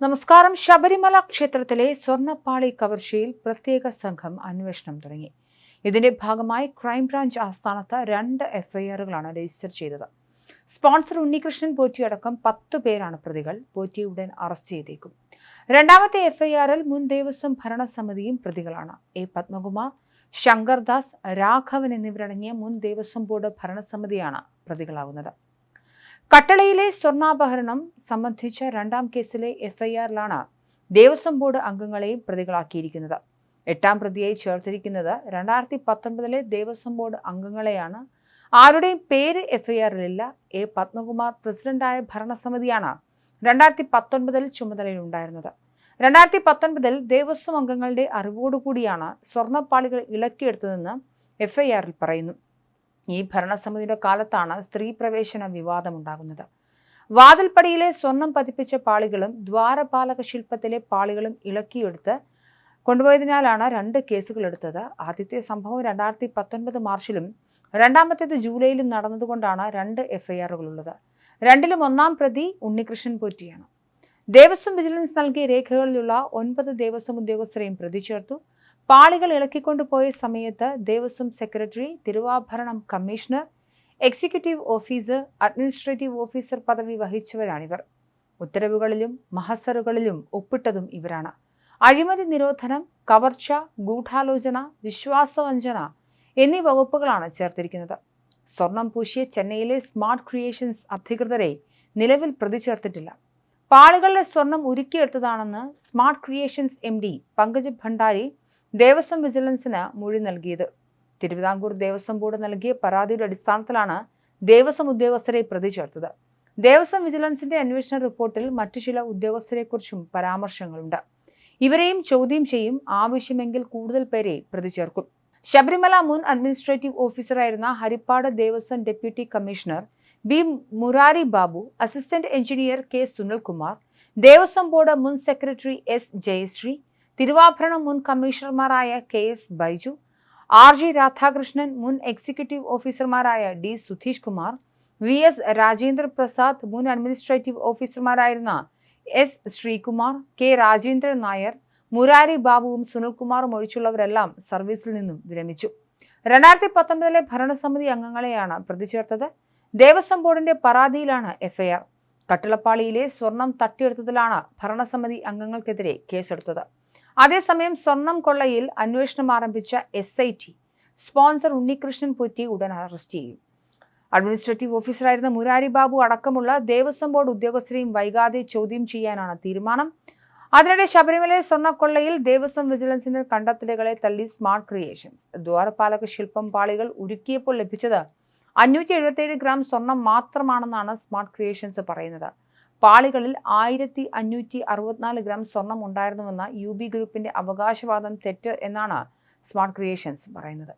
നമസ്കാരം. ശബരിമല ക്ഷേത്രത്തിലെ സ്വർണ്ണപ്പാളി കവർച്ചയിൽ പ്രത്യേക സംഘം അന്വേഷണം തുടങ്ങി. ഇതിന്റെ ഭാഗമായി ക്രൈംബ്രാഞ്ച് ആസ്ഥാനത്ത് 2 എഫ്ഐആറുകളാണ് രജിസ്റ്റർ ചെയ്തത്. സ്പോൺസർ ഉണ്ണികൃഷ്ണൻ പോറ്റിയടക്കം 10 പേരാണ് പ്രതികൾ. പോറ്റി ഉടൻ അറസ്റ്റ് ചെയ്തേക്കും. രണ്ടാമത്തെ എഫ്ഐആറിൽ മുൻ ദേവസ്വം ഭരണസമിതിയും പ്രതികളാണ്. എ പത്മകുമാർ, ശങ്കർദാസ്, രാഘവൻ എന്നിവരടങ്ങിയ മുൻ ദേവസ്വം ബോർഡ് ഭരണസമിതിയാണ് പ്രതികളാകുന്നത്. കട്ടളയിലെ സ്വർണ്ണാഭരണം സംബന്ധിച്ച 2ാം കേസിലെ എഫ്ഐആറിലാണ് ദേവസ്വം ബോർഡ് അംഗങ്ങളെയും പ്രതികളാക്കിയിരിക്കുന്നത്. 8ാം പ്രതിയായി ചേർത്തിരിക്കുന്നത് 2019 ദേവസ്വം ബോർഡ് അംഗങ്ങളെയാണ്. ആരുടെയും പേര് എഫ്ഐആറിലില്ല. എ പത്മകുമാർ പ്രസിഡന്റായ ഭരണസമിതിയാണ് 2019 ചുമതലയിലുണ്ടായിരുന്നത്. 2019 ദേവസ്വം അംഗങ്ങളുടെ അറിവോടുകൂടിയാണ് സ്വർണ്ണപ്പാളികൾ ഇളക്കിയെടുത്തതെന്ന് എഫ്ഐആറിൽ പറയുന്നു. ഈ ഭരണസമിതിയുടെ കാലത്താണ് സ്ത്രീ പ്രവേശന വിവാദമുണ്ടാകുന്നത്. വാതിൽപ്പടിയിലെ സ്വർണം പതിപ്പിച്ച പാളികളും ദ്വാരപാലക ശില്പത്തിലെ പാളികളും ഇളക്കിയെടുത്ത് കൊണ്ടുപോയതിനാലാണ് 2 കേസുകൾ എടുത്തത്. ആദ്യത്തെ സംഭവം 2019 മാർച്ചിലും രണ്ടാമത്തേത് ജൂലൈയിലും നടന്നതുകൊണ്ടാണ് 2 എഫ്ഐആറുകളുള്ളത്. രണ്ടിലും 1ാം പ്രതി ഉണ്ണികൃഷ്ണൻ പോറ്റിയാണ്. ദേവസ്വം വിജിലൻസ് നൽകിയ രേഖകളിലുള്ള 9 ദേവസ്വം ഉദ്യോഗസ്ഥരെയും പ്രതി ചേർത്തു. പാളികൾ ഇളക്കിക്കൊണ്ടുപോയ സമയത്ത് Devaswom secretary, Thiruvabharanam commissioner, executive officer, administrative officer പദവി വഹിച്ചവരാണിവർ. ഉത്തരവുകളിലും മഹസറുകളിലും ഒപ്പിട്ടതും ഇവരാണ്. അഴിമതി നിരോധനം, കവർച്ച, ഗൂഢാലോചന, വിശ്വാസവഞ്ചന എന്നീ വകുപ്പുകളാണ് ചേർത്തിരിക്കുന്നത്. സ്വർണം പൂശിയ ചെന്നൈയിലെ സ്മാർട്ട് ക്രിയേഷൻസ് അധികൃതരെ നിലവിൽ പ്രതി ചേർത്തിട്ടില്ല. പാളികളിലെ സ്വർണം ഉരുക്കിയെടുത്തതാണെന്ന് smart creations MD Pankaj Bhandari Devaswom വിജിലൻസിന് മൊഴി നൽകിയത്. തിരുവിതാംകൂർ ദേവസ്വം ബോർഡ് നൽകിയ പരാതിയുടെ അടിസ്ഥാനത്തിലാണ് ദേവസ്വം ഉദ്യോഗസ്ഥരെ പ്രതി ചേർത്തത്. ദേവസ്വം വിജിലൻസിന്റെ അന്വേഷണ റിപ്പോർട്ടിൽ മറ്റു ചില ഉദ്യോഗസ്ഥരെക്കുറിച്ചും പരാമർശങ്ങളുണ്ട്. ഇവരെയും ചോദ്യം ചെയ്യും. ആവശ്യമെങ്കിൽ കൂടുതൽ പേരെ പ്രതി ചേർക്കും. ശബരിമല മുൻ അഡ്മിനിസ്ട്രേറ്റീവ് ഓഫീസറായിരുന്ന Haripad Devaswom deputy commissioner B. Murari Babu, assistant engineer K. Sunilkumar, Devaswom board മുൻ സെക്രട്ടറി S. ജയശ്രീ, തിരുവാഭരണം മുൻ കമ്മീഷണർമാരായ KS ബൈജു, RG രാധാകൃഷ്ണൻ, മുൻ എക്സിക്യൂട്ടീവ് ഓഫീസർമാരായ D. സുധീഷ് കുമാർ, VS രാജേന്ദ്ര പ്രസാദ്, മുൻ അഡ്മിനിസ്ട്രേറ്റീവ് ഓഫീസർമാരായിരുന്ന S. ശ്രീകുമാർ, K. രാജേന്ദ്രൻ നായർ, മുരാരി ബാബുവും സുനിൽകുമാറും ഒഴിച്ചുള്ളവരെല്ലാം സർവീസിൽ നിന്നും വിരമിച്ചു. 2019 ഭരണസമിതി അംഗങ്ങളെയാണ് പ്രതി ചേർത്തത്. ദേവസ്വം ബോർഡിന്റെ പരാതിയിലാണ് എഫ്ഐആർ. കട്ടിളപ്പാളിയിലെ സ്വർണം തട്ടിയെടുത്തതിലാണ് ഭരണസമിതി അംഗങ്ങൾക്കെതിരെ കേസെടുത്തത്. അതേസമയം സ്വർണം കൊള്ളയിൽ അന്വേഷണം ആരംഭിച്ച SIT സ്പോൺസർ ഉണ്ണികൃഷ്ണൻ പോറ്റി ഉടൻ അറസ്റ്റ് ചെയ്യും. അഡ്മിനിസ്ട്രേറ്റീവ് ഓഫീസറായിരുന്ന മുരാരി ബാബു അടക്കമുള്ള ദേവസ്വം ബോർഡ് ഉദ്യോഗസ്ഥരെയും വൈകാതെ ചോദ്യം ചെയ്യാനാണ് തീരുമാനം. അതിനിടെ ശബരിമല സ്വർണ്ണക്കൊള്ളയിൽ ദേവസ്വം വിജിലൻസിന്റെ കണ്ടെത്തലുകളെ തള്ളി സ്മാർട്ട് ക്രിയേഷൻസ്. ദ്വാരപാലക ശില്പം പാളികൾ ഉരുക്കിയപ്പോൾ ലഭിച്ചത് 577 ഗ്രാം സ്വർണം മാത്രമാണെന്നാണ് സ്മാർട്ട് ക്രിയേഷൻസ് പറയുന്നത്. പാളികളിൽ 1564 ഗ്രാം സ്വർണം ഉണ്ടായിരുന്നുവെന്ന UB ഗ്രൂപ്പിന്റെ അവകാശവാദം തെറ്റ് എന്നാണ് സ്മാർട്ട് ക്രിയേഷൻസ് പറയുന്നത്.